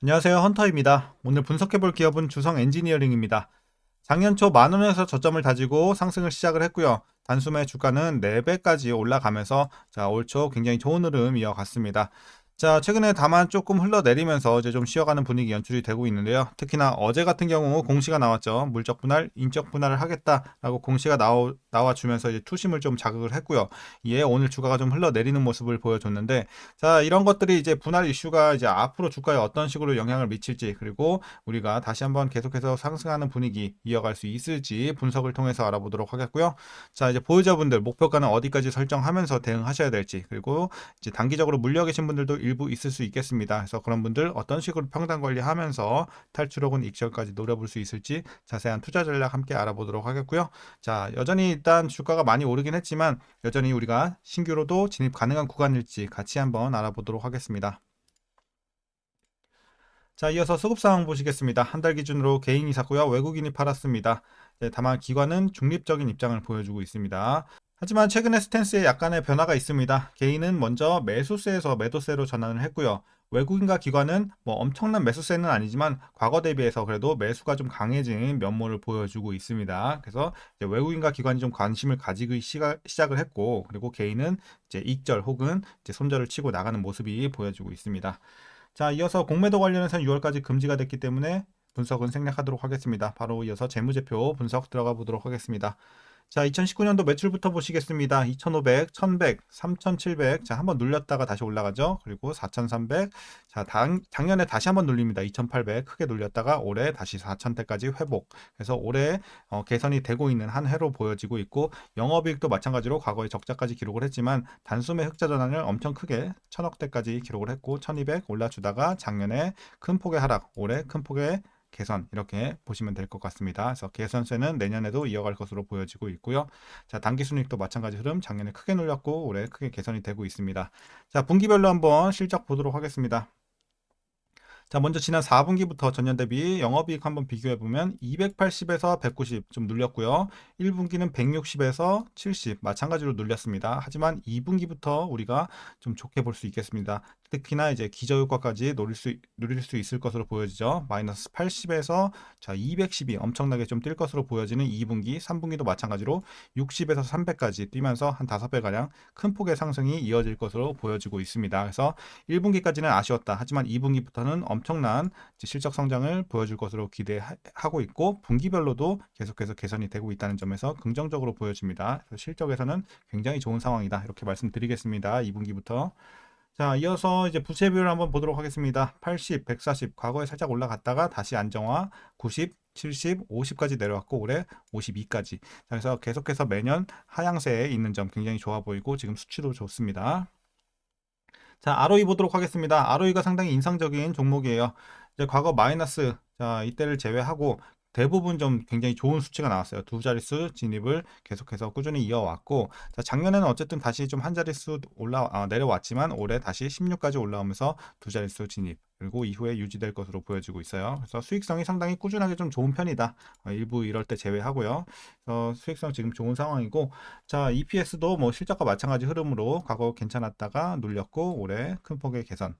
안녕하세요. 헌터입니다. 오늘 분석해볼 기업은 주성 엔지니어링입니다. 작년 초 만원에서 저점을 다지고 상승을 시작을 했고요. 단숨에 주가는 4배까지 올라가면서 올 초 굉장히 좋은 흐름 이어갔습니다. 최근에 다만 조금 흘러내리면서 이제 좀 쉬어가는 분위기 연출이 되고 있는데요. 특히나 어제 같은 경우 공시가 나왔죠. 물적 분할, 인적 분할을 하겠다라고 공시가 나와주면서 이제 투심을 좀 자극을 했고요. 이에 오늘 주가가 좀 흘러내리는 모습을 보여줬는데, 이런 것들이 이제 분할 이슈가 이제 앞으로 주가에 어떤 식으로 영향을 미칠지, 그리고 우리가 다시 한번 계속해서 상승하는 분위기 이어갈 수 있을지 분석을 통해서 알아보도록 하겠고요. 이제 보유자분들 목표가는 어디까지 설정하면서 대응하셔야 될지, 그리고 이제 단기적으로 물려 계신 분들도 일부 있을 수 있겠습니다. 그래서 그런 분들 어떤 식으로 평단 관리하면서 탈출 혹은 익절까지 노려볼 수 있을지 자세한 투자 전략 함께 알아보도록 하겠고요. 여전히 일단 주가가 많이 오르긴 했지만 여전히 우리가 신규로도 진입 가능한 구간일지 같이 한번 알아보도록 하겠습니다. 이어서 수급 상황 보시겠습니다. 한 달 기준으로 개인이 샀고요. 외국인이 팔았습니다. 다만 기관은 중립적인 입장을 보여주고 있습니다. 하지만 최근에 스탠스에 약간의 변화가 있습니다. 개인은 먼저 매수세에서 매도세로 전환을 했고요. 외국인과 기관은 뭐 엄청난 매수세는 아니지만 과거 대비해서 그래도 매수가 좀 강해진 면모를 보여주고 있습니다. 그래서 이제 외국인과 기관이 좀 관심을 가지기 시작을 했고, 그리고 개인은 이제 익절 혹은 이제 손절을 치고 나가는 모습이 보여주고 있습니다. 이어서 공매도 관련해서는 6월까지 금지가 됐기 때문에 분석은 생략하도록 하겠습니다. 바로 이어서 재무제표 분석 들어가 보도록 하겠습니다. 2019년도 매출부터 보시겠습니다. 2,500, 1,100, 3,700. 한번 눌렸다가 다시 올라가죠. 그리고 4,300. 작년에 다시 한번 눌립니다. 2,800. 크게 눌렸다가 올해 다시 4,000대까지 회복. 그래서 올해 개선이 되고 있는 한 해로 보여지고 있고, 영업이익도 마찬가지로 과거에 적자까지 기록을 했지만 단숨에 흑자 전환을 엄청 크게 1,000억대까지 기록을 했고, 1,200 올라주다가 작년에 큰 폭의 하락, 올해 큰 폭의 개선, 이렇게 보시면 될 것 같습니다. 그래서 개선세는 내년에도 이어갈 것으로 보여지고 있고요. 단기 순이익도 마찬가지 흐름, 작년에 크게 눌렸고 올해 크게 개선이 되고 있습니다. 분기별로 한번 실적 보도록 하겠습니다. 먼저 지난 4분기부터 전년 대비 영업이익 한번 비교해 보면 280에서 190 좀 눌렸고요. 1분기는 160에서 70 마찬가지로 눌렸습니다. 하지만 2분기부터 우리가 좀 좋게 볼 수 있겠습니다. 특히나 이제 기저효과까지 누릴 수 있을 것으로 보여지죠. 마이너스 80에서 212 엄청나게 좀 뛸 것으로 보여지는 2분기, 3분기도 마찬가지로 60에서 300까지 뛰면서 한 5배 가량 큰 폭의 상승이 이어질 것으로 보여지고 있습니다. 그래서 1분기까지는 아쉬웠다. 하지만 2분기부터는 엄청난 실적 성장을 보여줄 것으로 기대하고 있고, 분기별로도 계속해서 개선이 되고 있다는 점에서 긍정적으로 보여집니다. 그래서 실적에서는 굉장히 좋은 상황이다. 이렇게 말씀드리겠습니다. 2분기부터. 이어서 이제 부채 비율을 한번 보도록 하겠습니다. 80, 140 과거에 살짝 올라갔다가 다시 안정화, 90, 70, 50까지 내려왔고 올해 52까지. 그래서 계속해서 매년 하향세에 있는 점 굉장히 좋아 보이고 지금 수치도 좋습니다. ROE 보도록 하겠습니다. ROE가 상당히 인상적인 종목이에요. 이제 과거 마이너스, 이때를 제외하고 대부분 좀 굉장히 좋은 수치가 나왔어요. 두 자릿수 진입을 계속해서 꾸준히 이어왔고, 작년에는 어쨌든 다시 좀 한 자릿수 내려왔지만 올해 다시 16까지 올라오면서 두 자릿수 진입, 그리고 이후에 유지될 것으로 보여지고 있어요. 그래서 수익성이 상당히 꾸준하게 좀 좋은 편이다. 일부 이럴 때 제외하고요. 수익성 지금 좋은 상황이고, EPS도 뭐 실적과 마찬가지 흐름으로 과거 괜찮았다가 눌렸고 올해 큰 폭의 개선.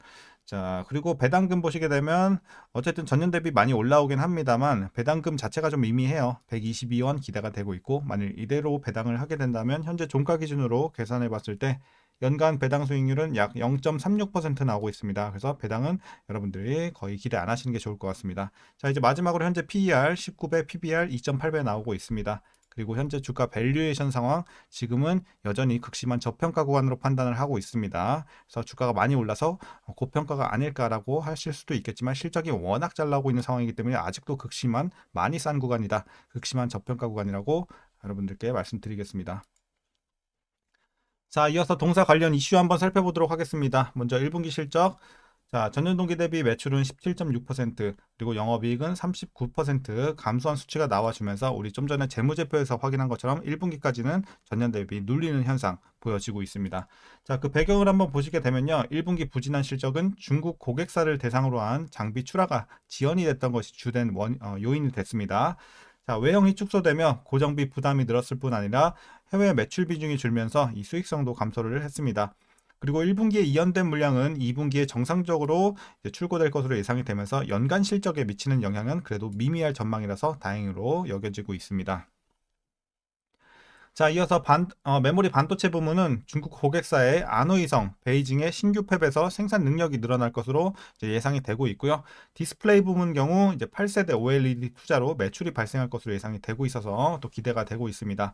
그리고 배당금 보시게 되면 어쨌든 전년 대비 많이 올라오긴 합니다만 배당금 자체가 좀 미미해요. 122원 기대가 되고 있고, 만일 이대로 배당을 하게 된다면 현재 종가 기준으로 계산해 봤을 때 연간 배당 수익률은 약 0.36% 나오고 있습니다. 그래서 배당은 여러분들이 거의 기대 안 하시는 게 좋을 것 같습니다. 이제 마지막으로 현재 PER 19배, PBR 2.8배 나오고 있습니다. 그리고 현재 주가 밸류에이션 상황, 지금은 여전히 극심한 저평가 구간으로 판단을 하고 있습니다. 그래서 주가가 많이 올라서 고평가가 아닐까라고 하실 수도 있겠지만 실적이 워낙 잘 나오고 있는 상황이기 때문에 아직도 극심한 많이 싼 구간이다. 극심한 저평가 구간이라고 여러분들께 말씀드리겠습니다. 이어서 동사 관련 이슈 한번 살펴보도록 하겠습니다. 먼저 1분기 실적. 전년 동기 대비 매출은 17.6%, 그리고 영업이익은 39% 감소한 수치가 나와주면서 우리 좀 전에 재무제표에서 확인한 것처럼 1분기까지는 전년 대비 눌리는 현상 보여지고 있습니다. 그 배경을 한번 보시게 되면요. 1분기 부진한 실적은 중국 고객사를 대상으로 한 장비 출하가 지연이 됐던 것이 주된 요인이 됐습니다. 외형이 축소되며 고정비 부담이 늘었을 뿐 아니라 해외 매출 비중이 줄면서 이 수익성도 감소를 했습니다. 그리고 1분기에 이연된 물량은 2분기에 정상적으로 이제 출고될 것으로 예상이 되면서 연간 실적에 미치는 영향은 그래도 미미할 전망이라서 다행으로 여겨지고 있습니다. 자, 이어서 메모리 반도체 부문은 중국 고객사의 안후이성, 베이징의 신규 팹에서 생산 능력이 늘어날 것으로 이제 예상이 되고 있고요. 디스플레이 부문 경우 이제 8세대 OLED 투자로 매출이 발생할 것으로 예상이 되고 있어서 또 기대가 되고 있습니다.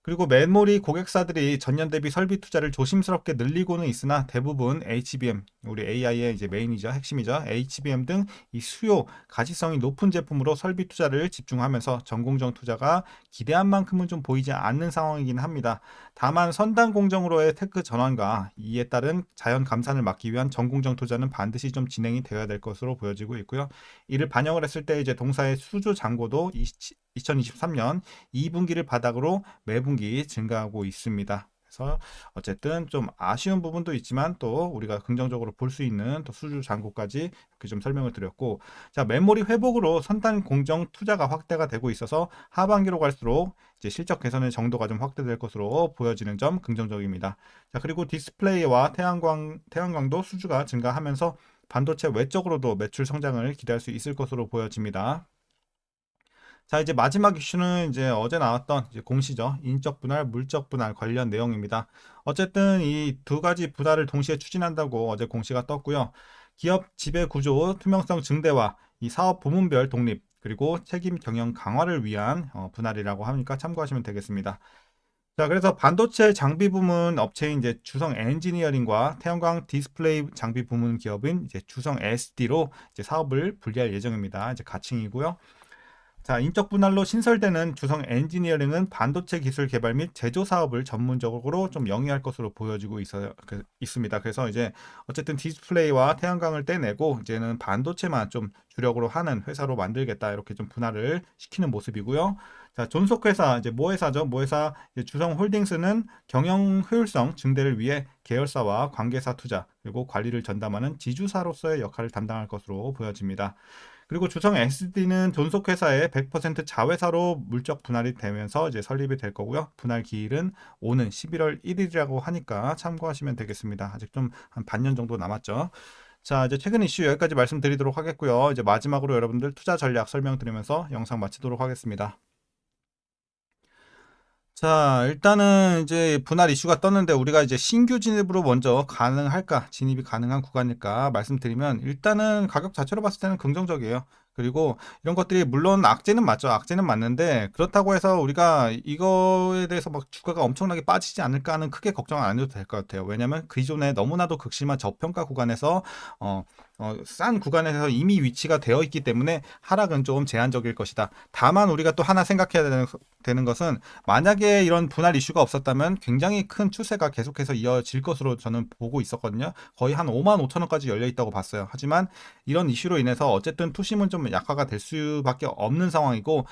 그리고 메모리 고객사들이 전년 대비 설비 투자를 조심스럽게 늘리고는 있으나 대부분 HBM, 우리 AI의 이제 메인이죠, 핵심이죠. HBM 등 이 수요, 가치성이 높은 제품으로 설비 투자를 집중하면서 전공정 투자가 기대한 만큼은 좀 보이지 않는 상황이긴 합니다. 다만 선단 공정으로의 테크 전환과 이에 따른 자연 감산을 막기 위한 전공정 투자는 반드시 좀 진행이 되어야 될 것으로 보여지고 있고요. 이를 반영을 했을 때 이제 동사의 수주 잔고도 2023년 2분기를 바닥으로 매분기 증가하고 있습니다. 그래서 어쨌든 좀 아쉬운 부분도 있지만 또 우리가 긍정적으로 볼 수 있는 또 수주 잔고까지 이렇게 좀 설명을 드렸고, 자, 메모리 회복으로 선단 공정 투자가 확대가 되고 있어서 하반기로 갈수록 이제 실적 개선의 정도가 좀 확대될 것으로 보여지는 점 긍정적입니다. 자, 그리고 디스플레이와 태양광도 수주가 증가하면서 반도체 외적으로도 매출 성장을 기대할 수 있을 것으로 보여집니다. 자, 이제 마지막 이슈는 이제 어제 나왔던 이제 공시죠. 인적 분할, 물적 분할 관련 내용입니다. 어쨌든 이 두 가지 분할을 동시에 추진한다고 어제 공시가 떴고요. 기업 지배 구조 투명성 증대와 이 사업 부문별 독립, 그리고 책임 경영 강화를 위한 분할이라고 하니까 참고하시면 되겠습니다. 자, 그래서 반도체 장비 부문 업체인 이제 주성 엔지니어링과 태양광 디스플레이 장비 부문 기업인 이제 주성 SD로 이제 사업을 분리할 예정입니다. 이제 가칭이고요. 자, 인적 분할로 신설되는 주성 엔지니어링은 반도체 기술 개발 및 제조 사업을 전문적으로 좀 영위할 것으로 보여지고 있습니다. 그래서 이제 어쨌든 디스플레이와 태양광을 떼내고 이제는 반도체만 좀 주력으로 하는 회사로 만들겠다, 이렇게 좀 분할을 시키는 모습이고요. 자, 존속회사 이제 모회사죠. 모회사 주성 홀딩스는 경영 효율성 증대를 위해 계열사와 관계사 투자 그리고 관리를 전담하는 지주사로서의 역할을 담당할 것으로 보여집니다. 그리고 주성 SD는 존속회사의 100% 자회사로 물적 분할이 되면서 이제 설립이 될 거고요. 분할 기일은 오는 11월 1일이라고 하니까 참고하시면 되겠습니다. 아직 좀 한 반년 정도 남았죠. 자, 이제 최근 이슈 여기까지 말씀드리도록 하겠고요. 이제 마지막으로 여러분들 투자 전략 설명드리면서 영상 마치도록 하겠습니다. 자, 일단은 이제 분할 이슈가 떴는데 우리가 이제 신규 진입으로 먼저 가능할까, 진입이 가능한 구간일까 말씀드리면, 일단은 가격 자체로 봤을 때는 긍정적이에요. 그리고 이런 것들이 물론 악재는 맞죠. 악재는 맞는데 그렇다고 해서 우리가 이거에 대해서 막 주가가 엄청나게 빠지지 않을까 하는 크게 걱정 안 해도 될 것 같아요. 왜냐면 기존에 너무나도 극심한 저평가 구간에서 어, 싼 구간에서 이미 위치가 되어 있기 때문에 하락은 좀 제한적일 것이다. 다만 우리가 또 하나 생각해야 되는 것은, 만약에 이런 분할 이슈가 없었다면 굉장히 큰 추세가 계속해서 이어질 것으로 저는 보고 있었거든요. 거의 한 5만 5천 원까지 열려 있다고 봤어요. 하지만 이런 이슈로 인해서 어쨌든 투심은 좀 약화가 될 수밖에 없는 상황이고,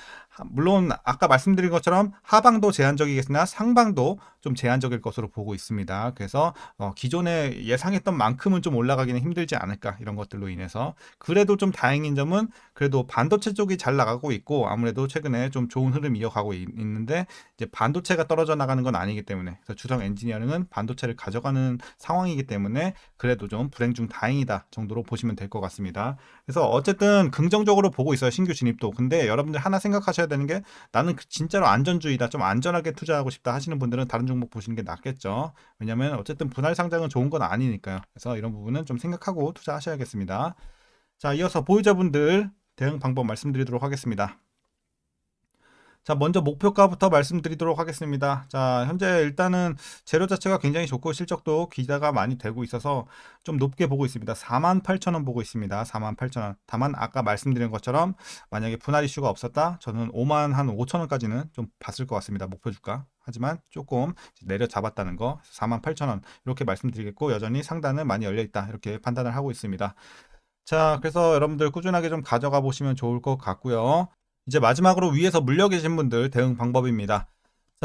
물론 아까 말씀드린 것처럼 하방도 제한적이겠으나 상방도 좀 제한적일 것으로 보고 있습니다. 그래서 기존에 예상했던 만큼은 좀 올라가기는 힘들지 않을까, 이런 것들로 인해서. 그래도 좀 다행인 점은 그래도 반도체 쪽이 잘 나가고 있고, 아무래도 최근에 좀 좋은 흐름 이어가고 있는데 이제 반도체가 떨어져 나가는 건 아니기 때문에, 그래서 주성 엔지니어링은 반도체를 가져가는 상황이기 때문에 그래도 좀 불행 중 다행이다 정도로 보시면 될 것 같습니다. 그래서 어쨌든 긍정적으로 보고 있어요, 신규 진입도. 근데 여러분들 하나 생각하셔야 되는 게, 나는 진짜로 안전주의다, 좀 안전하게 투자하고 싶다 하시는 분들은 다른 종목 보시는 게 낫겠죠. 왜냐면 어쨌든 분할 상장은 좋은 건 아니니까요. 그래서 이런 부분은 좀 생각하고 투자하셔야겠습니다. 자, 이어서 보유자분들 대응 방법 말씀드리도록 하겠습니다. 자, 먼저 목표가부터 말씀드리도록 하겠습니다. 자, 현재 일단은 재료 자체가 굉장히 좋고 실적도 기대가 많이 되고 있어서 좀 높게 보고 있습니다. 48,000원 보고 있습니다. 48,000원. 다만 아까 말씀드린 것처럼 만약에 분할 이슈가 없었다, 저는 5만 한 5천원까지는 좀 봤을 것 같습니다. 목표 주가. 하지만 조금 내려 잡았다는 거, 48,000원 이렇게 말씀드리겠고, 여전히 상단은 많이 열려 있다, 이렇게 판단을 하고 있습니다. 자, 그래서 여러분들 꾸준하게 좀 가져가 보시면 좋을 것 같고요. 이제 마지막으로 위에서 물려 계신 분들 대응 방법입니다.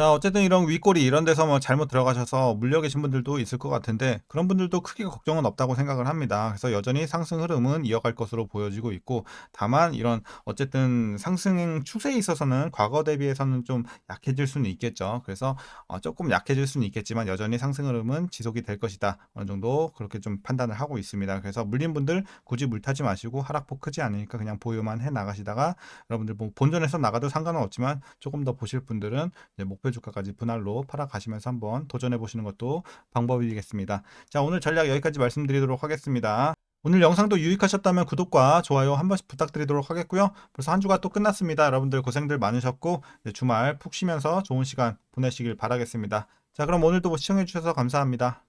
자, 어쨌든 이런 윗꼬리 이런 데서 뭐 잘못 들어가셔서 물려 계신 분들도 있을 것 같은데 그런 분들도 크게 걱정은 없다고 생각을 합니다. 그래서 여전히 상승 흐름은 이어갈 것으로 보여지고 있고, 다만 이런 어쨌든 상승 추세에 있어서는 과거 대비해서는 좀 약해질 수는 있겠죠. 그래서 조금 약해질 수는 있겠지만 여전히 상승 흐름은 지속이 될 것이다. 어느 정도 그렇게 좀 판단을 하고 있습니다. 그래서 물린 분들 굳이 물타지 마시고, 하락폭 크지 않으니까 그냥 보유만 해 나가시다가, 여러분들 뭐 본전에서 나가도 상관은 없지만 조금 더 보실 분들은 이제 목표 주가까지 분할로 팔아 가시면서 한번 도전해 보시는 것도 방법이겠습니다. 자, 오늘 전략 여기까지 말씀드리도록 하겠습니다. 오늘 영상도 유익하셨다면 구독과 좋아요 한 번씩 부탁드리도록 하겠고요. 벌써 한 주가 또 끝났습니다. 여러분들 고생들 많으셨고 이제 주말 푹 쉬면서 좋은 시간 보내시길 바라겠습니다. 자, 그럼 오늘도 시청해 주셔서 감사합니다.